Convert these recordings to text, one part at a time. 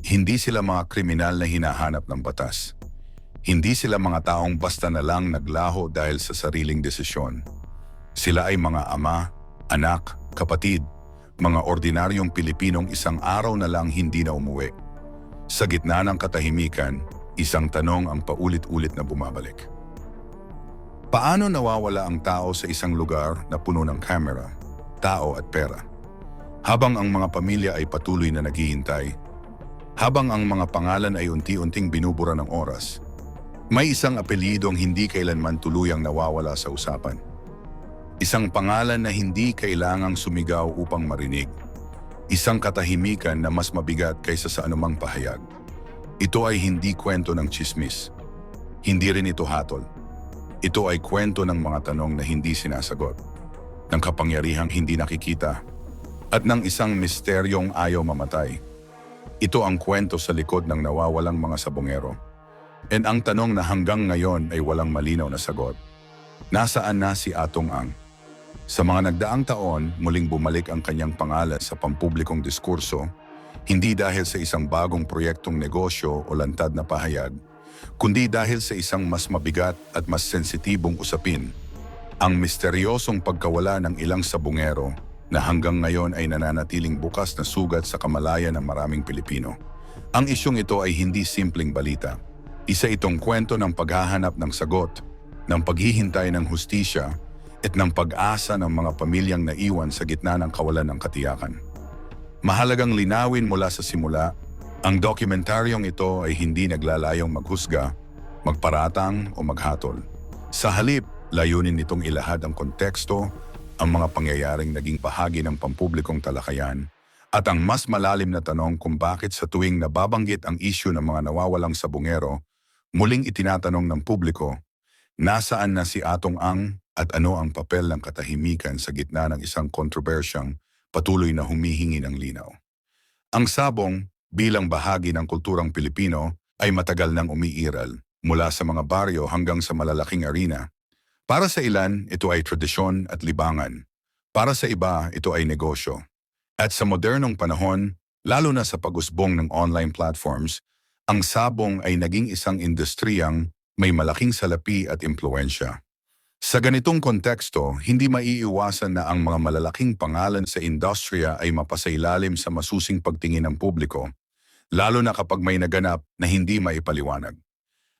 Hindi sila mga kriminal na hinahanap ng batas. Hindi sila mga taong basta na lang naglaho dahil sa sariling desisyon. Sila ay mga ama, anak, kapatid, mga ordinaryong Pilipinong isang araw na lang hindi na umuwi. Sa gitna ng katahimikan, isang tanong ang paulit-ulit na bumabalik. Paano nawawala ang tao sa isang lugar na puno ng kamera, tao at pera? Habang ang mga pamilya ay patuloy na naghihintay, habang ang mga pangalan ay unti-unting binubura ng oras, may isang apelyidong hindi kailanman tuluyang nawawala sa usapan. Isang pangalan na hindi kailangang sumigaw upang marinig. Isang katahimikan na mas mabigat kaysa sa anumang pahayag. Ito ay hindi kwento ng tsismis. Hindi rin ito hatol. Ito ay kwento ng mga tanong na hindi sinasagot, ng kapangyarihang hindi nakikita, at ng isang misteryong ayaw mamatay. Ito ang kwento sa likod ng nawawalang mga sabongero. And ang tanong na hanggang ngayon ay walang malinaw na sagot. Nasaan na si Atong Ang? Sa mga nagdaang taon, muling bumalik ang kanyang pangalan sa pampublikong diskurso, hindi dahil sa isang bagong proyektong negosyo o lantad na pahayag, kundi dahil sa isang mas mabigat at mas sensitibong usapin, ang misteryosong pagkawala ng ilang sabongero na hanggang ngayon ay nananatiling bukas na sugat sa kamalayan ng maraming Pilipino. Ang isyong ito ay hindi simpleng balita. Isa itong kwento ng paghahanap ng sagot, ng paghihintay ng hustisya, at ng pag-asa ng mga pamilyang naiwan sa gitna ng kawalan ng katiyakan. Mahalagang linawin mula sa simula, ang dokumentaryong ito ay hindi naglalayong maghusga, magparatang o maghatol. Sa halip, layunin nitong ilahad ang konteksto, ang mga pangyayaring naging bahagi ng pampublikong talakayan, at ang mas malalim na tanong kung bakit sa tuwing nababanggit ang isyu ng mga nawawalang sabongero, muling itinatanong ng publiko, nasaan na si Atong Ang at ano ang papel ng katahimikan sa gitna ng isang kontrobersyang patuloy na humihingi ng linaw. Ang sabong, bilang bahagi ng kulturang Pilipino, ay matagal nang umiiral, mula sa mga baryo hanggang sa malalaking arena. Para sa ilan, ito ay tradisyon at libangan. Para sa iba, ito ay negosyo. At sa modernong panahon, lalo na sa pag-usbong ng online platforms, ang sabong ay naging isang industriyang may malaking salapi at impluensya. Sa ganitong konteksto, hindi maiiwasan na ang mga malalaking pangalan sa industriya ay mapasailalim sa masusing pagtingin ng publiko, lalo na kapag may naganap na hindi maipaliwanag.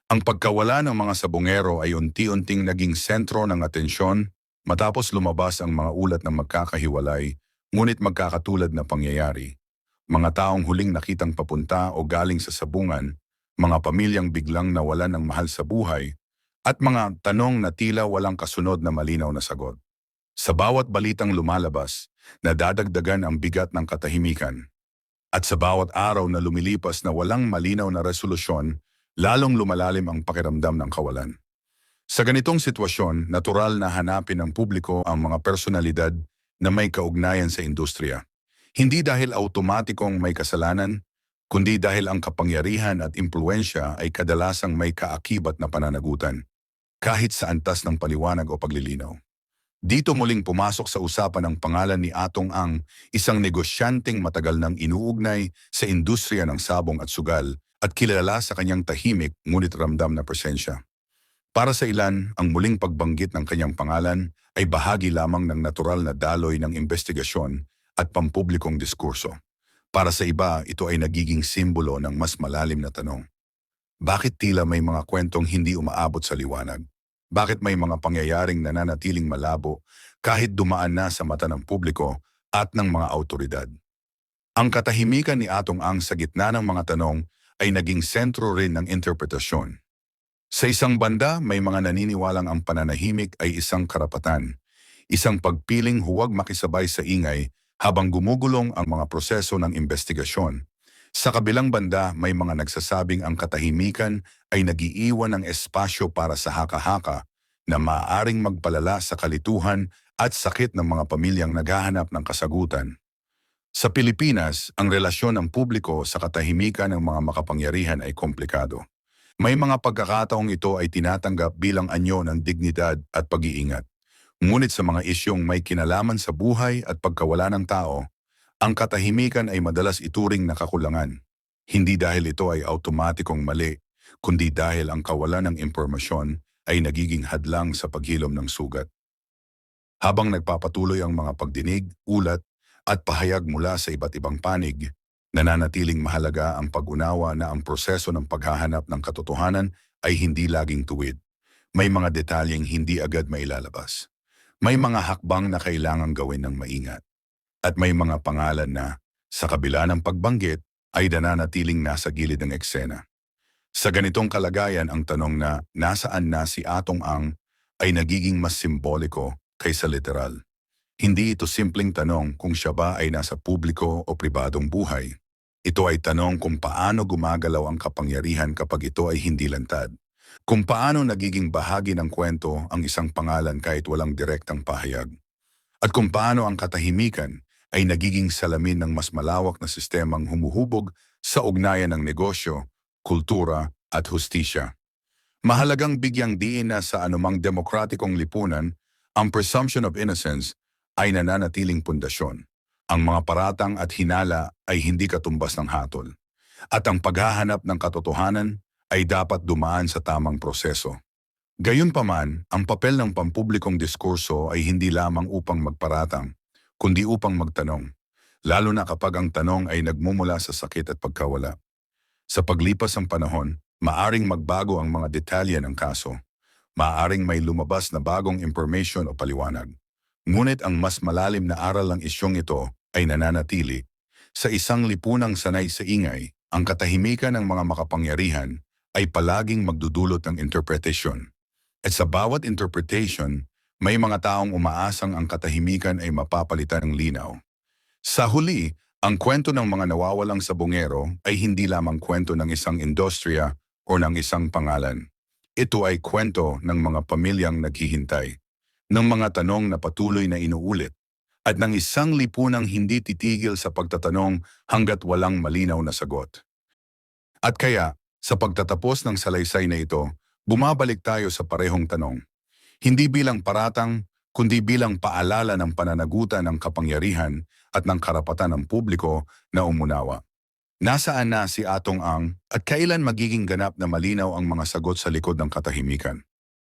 Ang pagkawala ng mga sabongero ay unti-unting naging sentro ng atensyon matapos lumabas ang mga ulat ng magkakahiwalay, ngunit magkakatulad na pangyayari. Mga taong huling nakitang papunta o galing sa sabungan, mga pamilyang biglang nawalan ng mahal sa buhay, at mga tanong na tila walang kasunod na malinaw na sagot. Sa bawat balitang lumalabas, nadadagdagan ang bigat ng katahimikan. At sa bawat araw na lumilipas na walang malinaw na resolusyon, lalong lumalalim ang pakiramdam ng kawalan. Sa ganitong sitwasyon, natural na hanapin ng publiko ang mga personalidad na may kaugnayan sa industriya. Hindi dahil automatikong may kasalanan, kundi dahil ang kapangyarihan at impluensya ay kadalasang may kaakibat na pananagutan, kahit sa antas ng paliwanag o paglilinaw. Dito muling pumasok sa usapan ang pangalan ni Atong Ang, isang negosyanteng matagal nang inuugnay sa industriya ng sabong at sugal at kilala sa kanyang tahimik ngunit ramdam na presensya. Para sa ilan, ang muling pagbanggit ng kanyang pangalan ay bahagi lamang ng natural na daloy ng investigasyon at pampublikong diskurso. Para sa iba, ito ay nagiging simbolo ng mas malalim na tanong. Bakit tila may mga kwentong hindi umaabot sa liwanag? Bakit may mga pangyayaring nananatiling malabo kahit dumaan na sa mata ng publiko at ng mga autoridad? Ang katahimikan ni Atong Ang sa gitna ng mga tanong ay naging sentro rin ng interpretasyon. Sa isang banda, may mga naniniwalang ang pananahimik ay isang karapatan, isang pagpiling huwag makisabay sa ingay habang gumugulong ang mga proseso ng investigasyon. Sa kabilang banda, may mga nagsasabing ang katahimikan ay nag-iiwan ng espasyo para sa haka-haka na maaaring magpalala sa kalituhan at sakit ng mga pamilyang naghahanap ng kasagutan. Sa Pilipinas, ang relasyon ng publiko sa katahimikan ng mga makapangyarihan ay komplikado. May mga pagkakataong ito ay tinatanggap bilang anyo ng dignidad at pag-iingat. Ngunit sa mga isyong may kinalaman sa buhay at pagkawala ng tao, ang katahimikan ay madalas ituring na kakulangan. Hindi dahil ito ay automatikong mali, kundi dahil ang kawalan ng impormasyon ay nagiging hadlang sa paghilom ng sugat. Habang nagpapatuloy ang mga pagdinig, ulat, at pahayag mula sa iba't ibang panig, nananatiling mahalaga ang pag-unawa na ang proseso ng paghahanap ng katotohanan ay hindi laging tuwid. May mga detalyeng hindi agad mailalabas. May mga hakbang na kailangang gawin ng maingat. At may mga pangalan na, sa kabila ng pagbanggit, ay nananatiling nasa gilid ng eksena. Sa ganitong kalagayan, ang tanong na nasaan na si Atong Ang ay nagiging mas simboliko kaysa literal. Hindi ito simpleng tanong kung siya ba ay nasa publiko o pribadong buhay. Ito ay tanong kung paano gumagalaw ang kapangyarihan kapag ito ay hindi lantad. Kung paano nagiging bahagi ng kwento ang isang pangalan kahit walang direktang pahayag. At kung paano ang katahimikan ay nagiging salamin ng mas malawak na sistemang humuhubog sa ugnayan ng negosyo, kultura at hustisya. Mahalagang bigyang diin na sa anumang demokratikong lipunan, ang presumption of innocence ay nananatiling pundasyon. Ang mga paratang at hinala ay hindi katumbas ng hatol. At ang paghahanap ng katotohanan ay dapat dumaan sa tamang proseso. Gayunpaman, ang papel ng pampublikong diskurso ay hindi lamang upang magparatang, kundi upang magtanong, lalo na kapag ang tanong ay nagmumula sa sakit at pagkawala. Sa paglipas ng panahon, maaring magbago ang mga detalye ng kaso. Maaring may lumabas na bagong information o paliwanag. Ngunit ang mas malalim na aral ng isyong ito ay nananatili. Sa isang lipunang sanay sa ingay, ang katahimikan ng mga makapangyarihan ay palaging magdudulot ng interpretation. At sa bawat interpretation, may mga taong umaasang ang katahimikan ay mapapalitan ng linaw. Sa huli, ang kwento ng mga nawawalang sabongero ay hindi lamang kwento ng isang industriya o ng isang pangalan. Ito ay kwento ng mga pamilyang naghihintay, ng mga tanong na patuloy na inuulit, at ng isang lipunang hindi titigil sa pagtatanong hanggat walang malinaw na sagot. At kaya, sa pagtatapos ng salaysay na ito, bumabalik tayo sa parehong tanong. Hindi bilang paratang, kundi bilang paalala ng pananagutan ng kapangyarihan at ng karapatan ng publiko na umunawa. Nasaan na si Atong Ang at kailan magiging ganap na malinaw ang mga sagot sa likod ng katahimikan?